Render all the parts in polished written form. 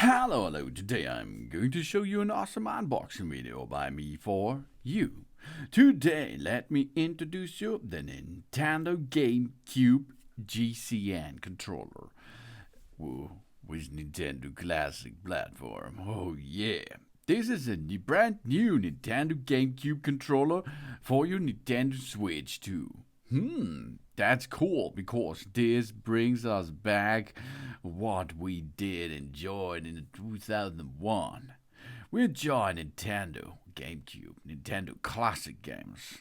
Hello, today I'm going to show you an awesome unboxing video by me for you. Today, let me introduce you the Nintendo GameCube GCN controller. Whoa, with Nintendo Classic platform, oh yeah. This is a brand new Nintendo GameCube controller for your Nintendo Switch 2. That's cool because this brings us back what we did enjoy in 2001. We enjoy Nintendo, GameCube, Nintendo classic games,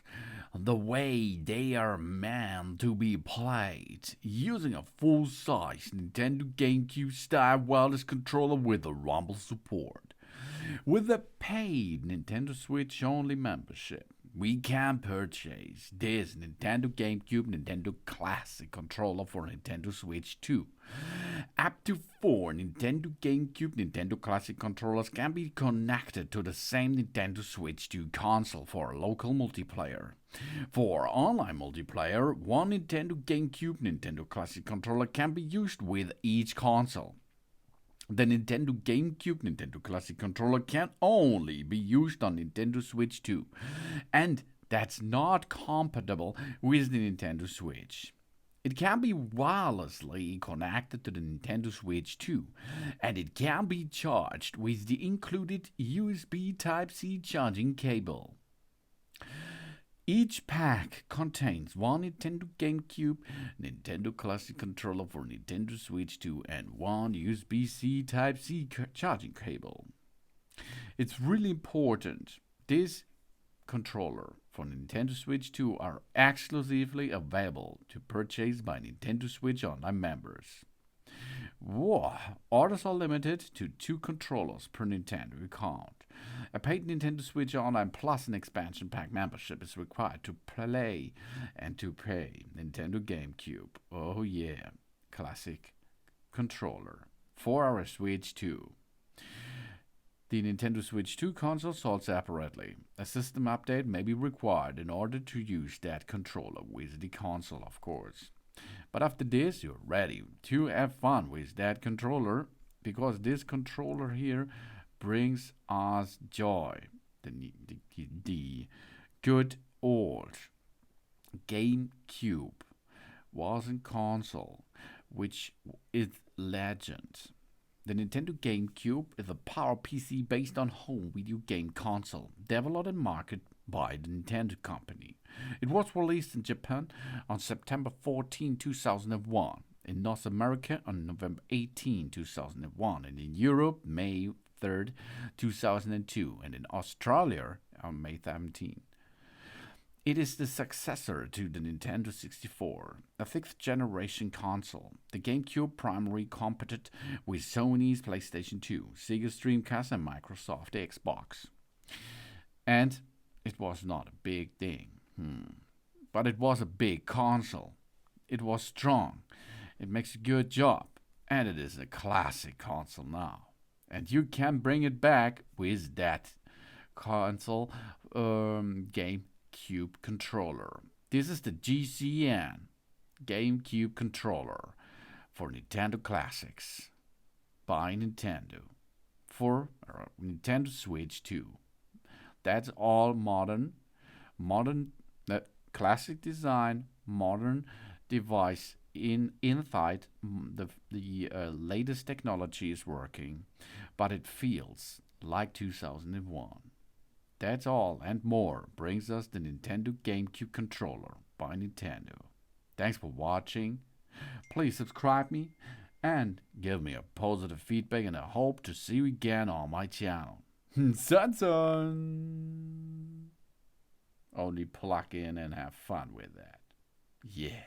the way they are meant to be played, using a full-size Nintendo GameCube style wireless controller with a rumble support. With a paid Nintendo Switch only membership, we can purchase this Nintendo GameCube Nintendo Classic controller for Nintendo Switch 2. Up to 4 Nintendo GameCube Nintendo Classic controllers can be connected to the same Nintendo Switch 2 console for local multiplayer. For online multiplayer, one Nintendo GameCube Nintendo Classic controller can be used with each console. The Nintendo GameCube Nintendo Classic controller can only be used on Nintendo Switch 2, and that's not compatible with the Nintendo Switch. It can be wirelessly connected to the Nintendo Switch 2, and it can be charged with the included USB Type-C charging cable. Each pack contains one Nintendo GameCube Nintendo Classic controller for Nintendo Switch 2 and one USB-C Type-C charging cable. It's really important. This controller for Nintendo Switch 2 are exclusively available to purchase by Nintendo Switch Online members. Whoa, orders are limited to 2 controllers per Nintendo account. A paid Nintendo Switch Online Plus and expansion pack membership is required to play and to pay Nintendo GameCube. Oh yeah, classic controller for our Switch 2. The Nintendo Switch 2 console sold separately. A system update may be required in order to use that controller with the console, of course. But after this, you're ready to have fun with that controller, because this controller here brings us joy. The good old GameCube was a console which is legend. The Nintendo GameCube is a power PC based on home video game console, developed and marketed by the Nintendo Company. It was released in Japan on September 14, 2001, in North America on November 18, 2001, and in Europe, May 3rd, 2002, and in Australia on May 17. It is the successor to the Nintendo 64, a 5th generation console. The GameCube primarily competed with Sony's PlayStation 2, Sega's Dreamcast, and Microsoft Xbox. And it was not a big thing, but it was a big console. It was strong. It makes a good job, and it is a classic console now. And you can bring it back with that console GameCube controller. This is the GCN GameCube controller for Nintendo Classics by Nintendo for Nintendo Switch 2. That's all modern classic design, modern device. Inside the latest technology is working, but it feels like 2001. That's all and more brings us the Nintendo GameCube controller by Nintendo. Thanks for watching. Please subscribe me and give me a positive feedback, and I hope to see you again on my channel. Sanson! Only plug in and have fun with that. Yeah.